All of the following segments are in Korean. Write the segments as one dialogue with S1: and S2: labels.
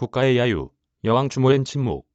S1: 국가의 야유, 여왕 추모엔 침묵.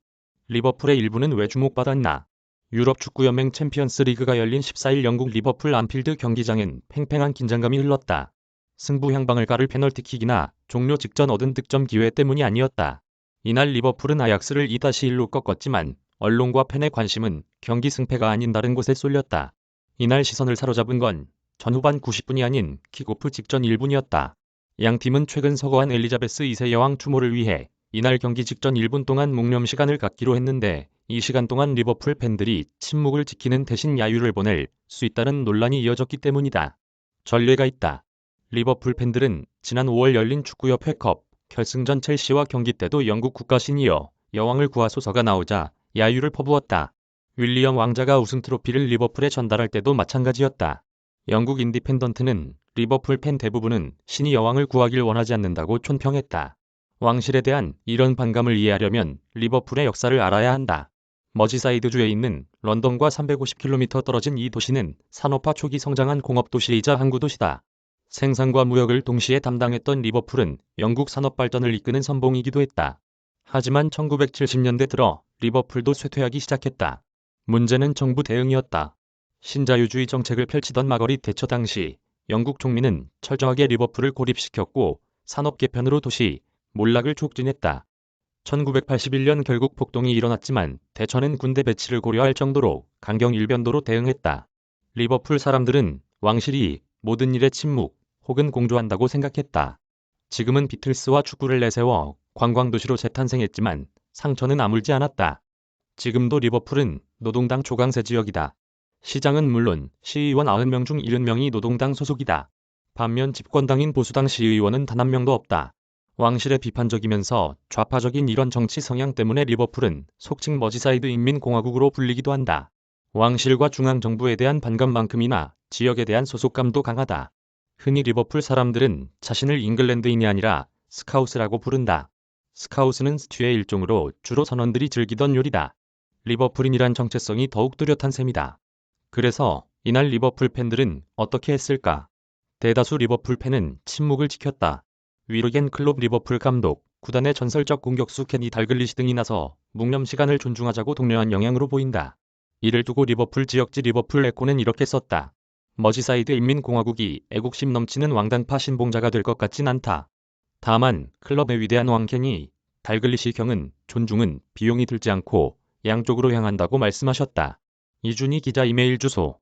S1: 리버풀의 일부는 왜 주목받았나? 유럽 축구연맹 챔피언스 리그가 열린 14일 영국 리버풀 안필드 경기장엔 팽팽한 긴장감이 흘렀다. 승부 향방을 가를 페널티킥이나 종료 직전 얻은 득점 기회 때문이 아니었다. 이날 리버풀은 아약스를 2-1로 꺾었지만 언론과 팬의 관심은 경기 승패가 아닌 다른 곳에 쏠렸다. 이날 시선을 사로잡은 건 전후반 90분이 아닌 킥오프 직전 1분이었다. 양 팀은 최근 서거한 엘리자베스 2세 여왕 추모를 위해 이날 경기 직전 1분 동안 묵념 시간을 갖기로 했는데 이 시간 동안 리버풀 팬들이 침묵을 지키는 대신 야유를 보낼 수 있다는 논란이 이어졌기 때문이다. 전례가 있다. 리버풀 팬들은 지난 5월 열린 축구협회컵 결승전 첼시와 경기 때도 영국 국가 시니어 여왕을 구하소서가 나오자 야유를 퍼부었다. 윌리엄 왕자가 우승 트로피를 리버풀에 전달할 때도 마찬가지였다. 영국 인디펜던트는 리버풀 팬 대부분은 신이 여왕을 구하길 원하지 않는다고 촌평했다. 왕실에 대한 이런 반감을 이해하려면 리버풀의 역사를 알아야 한다. 머지사이드주에 있는 런던과 350km 떨어진 이 도시는 산업화 초기 성장한 공업도시이자 항구도시다. 생산과 무역을 동시에 담당했던 리버풀은 영국 산업 발전을 이끄는 선봉이기도 했다. 하지만 1970년대 들어 리버풀도 쇠퇴하기 시작했다. 문제는 정부 대응이었다. 신자유주의 정책을 펼치던 마거릿 대처 당시 영국 총리는 철저하게 리버풀을 고립시켰고 산업 개편으로 도시 몰락을 촉진했다. 1981년 결국 폭동이 일어났지만 대처는 군대 배치를 고려할 정도로 강경 일변도로 대응했다. 리버풀 사람들은 왕실이 모든 일에 침묵 혹은 공조한다고 생각했다. 지금은 비틀스와 축구를 내세워 관광도시로 재탄생했지만 상처는 아물지 않았다. 지금도 리버풀은 노동당 초강세 지역이다. 시장은 물론 시의원 90명 중 70명이 노동당 소속이다. 반면 집권당인 보수당 시의원은 단 한 명도 없다. 왕실에 비판적이면서 좌파적인 이런 정치 성향 때문에 리버풀은 속칭 머지사이드 인민공화국으로 불리기도 한다. 왕실과 중앙정부에 대한 반감만큼이나 지역에 대한 소속감도 강하다. 흔히 리버풀 사람들은 자신을 잉글랜드인이 아니라 스카우스라고 부른다. 스카우스는 스튜의 일종으로 주로 선원들이 즐기던 요리다. 리버풀인이란 정체성이 더욱 뚜렷한 셈이다. 그래서 이날 리버풀 팬들은 어떻게 했을까? 대다수 리버풀 팬은 침묵을 지켰다. 위르겐 클롭 리버풀 감독, 구단의 전설적 공격수 케니 달글리시 등이 나서 묵념 시간을 존중하자고 독려한 영향으로 보인다. 이를 두고 리버풀 지역지 리버풀 에코는 이렇게 썼다. 머지사이드 인민공화국이 애국심 넘치는 왕당파 신봉자가 될 것 같진 않다. 다만 클럽의 위대한 왕 케니 달글리시 경은 존중은 비용이 들지 않고 양쪽으로 향한다고 말씀하셨다. 이준희 기자 이메일 주소